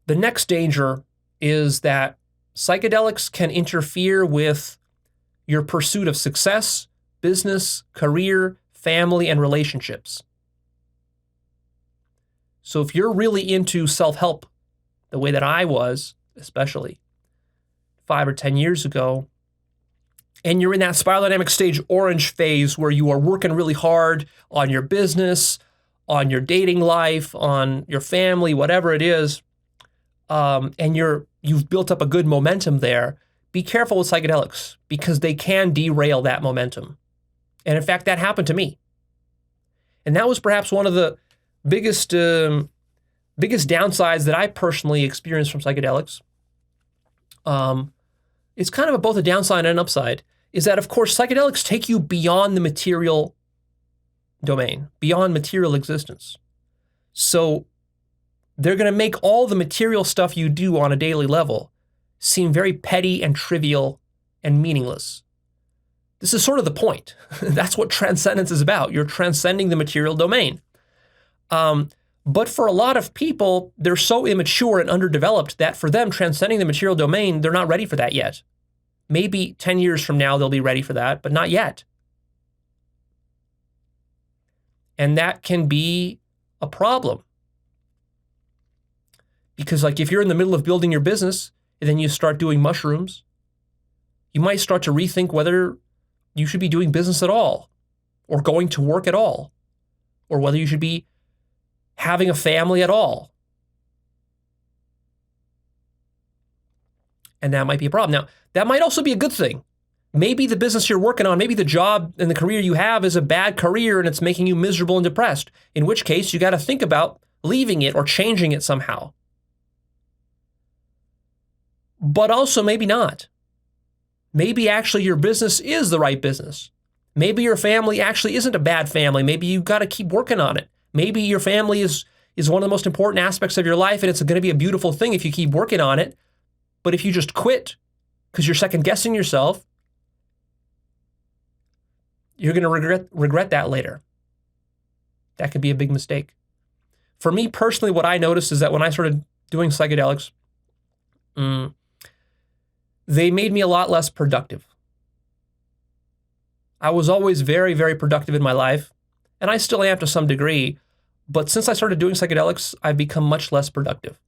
The next danger is that psychedelics can interfere with your pursuit of success, business, career, family, and relationships. So if you're really into self-help, the way that I was, especially 5 or 10 years ago, and you're in that spiral dynamic stage orange phase where you are working really hard on your business, on your dating life, on your family, whatever it is, and you've built up a good momentum there, be careful with psychedelics because they can derail that momentum. And in fact, that happened to me. And that was perhaps one of the biggest downsides that I personally experienced from psychedelics. It's kind of both a downside and an upside, is that, of course, psychedelics take you beyond the material domain, beyond material existence. So they're going to make all the material stuff you do on a daily level seem very petty and trivial and meaningless. This is sort of the point. That's what transcendence is about. You're transcending the material domain. But for a lot of people, they're so immature and underdeveloped that for them, transcending the material domain, they're not ready for that yet. Maybe 10 years from now, they'll be ready for that, but not yet. And that can be a problem. Because like if you're in the middle of building your business and then you start doing mushrooms, you might start to rethink whether you should be doing business at all or going to work at all, or whether you should be having a family at all. And that might be a problem. Now, that might also be a good thing. Maybe the business you're working on, maybe the job and the career you have is a bad career and it's making you miserable and depressed, in which case you got to think about leaving it or changing it somehow. But also maybe not. Maybe actually your business is the right business. Maybe your family actually isn't a bad family. Maybe you've got to keep working on it. Maybe your family is one of the most important aspects of your life, and it's going to be a beautiful thing if you keep working on it. But if you just quit because you're second-guessing yourself, you're going to regret that later. That could be a big mistake. For me personally, what I noticed is that when I started doing psychedelics, they made me a lot less productive. I was always very, very productive in my life, and I still am to some degree, but since I started doing psychedelics, I've become much less productive.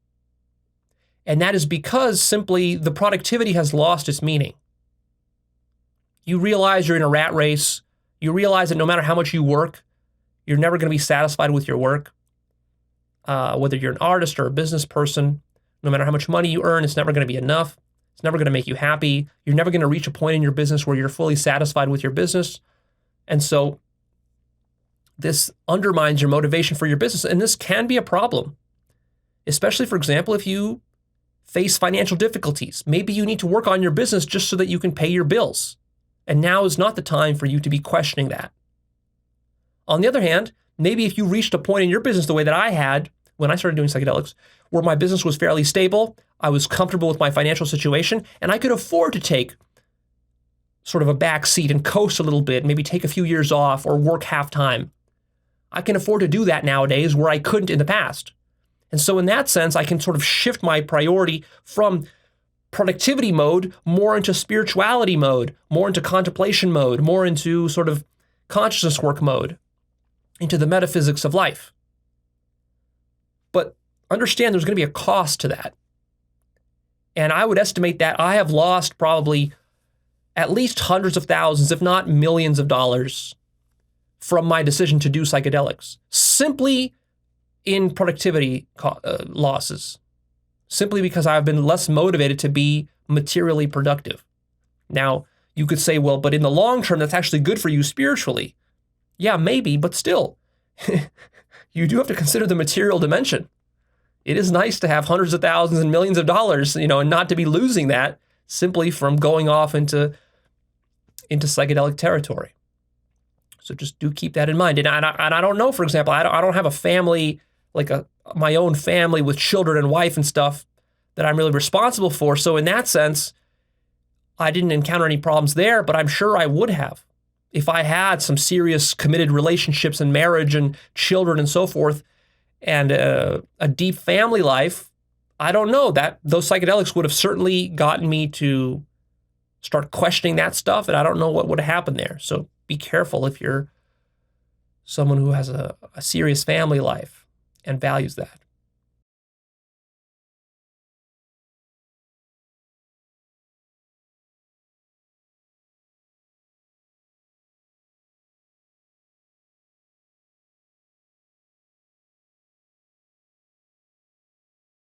And that is because simply the productivity has lost its meaning. You realize you're in a rat race. You realize that no matter how much you work, you're never going to be satisfied with your work. Whether you're an artist or a business person, no matter how much money you earn, it's never going to be enough. It's never going to make you happy. You're never going to reach a point in your business where you're fully satisfied with your business. And so this undermines your motivation for your business. And this can be a problem, especially, for example, if you face financial difficulties. Maybe you need to work on your business just so that you can pay your bills. And now is not the time for you to be questioning that. On the other hand, maybe if you reached a point in your business the way that I had when I started doing psychedelics, where my business was fairly stable, I was comfortable with my financial situation, and I could afford to take sort of a back seat and coast a little bit, maybe take a few years off or work half-time. I can afford to do that nowadays where I couldn't in the past. And so in that sense, I can sort of shift my priority from productivity mode more into spirituality mode, more into contemplation mode, more into sort of consciousness work mode, into the metaphysics of life. But understand there's going to be a cost to that. And I would estimate that I have lost probably at least hundreds of thousands, if not millions of dollars from my decision to do psychedelics, simply in productivity losses, simply because I've been less motivated to be materially productive. Now, you could say, well, but in the long term, that's actually good for you spiritually. Yeah, maybe, but still, you do have to consider the material dimension. It is nice to have hundreds of thousands and millions of dollars, and not to be losing that simply from going off into psychedelic territory. So just do keep that in mind. And I don't know, for example, I don't have a family, like my own family with children and wife and stuff that I'm really responsible for. So in that sense, I didn't encounter any problems there, but I'm sure I would have if I had some serious committed relationships and marriage and children and so forth and a deep family life. I don't know. Those psychedelics would have certainly gotten me to start questioning that stuff, and I don't know what would have happened there. So be careful if you're someone who has a serious family life and values that.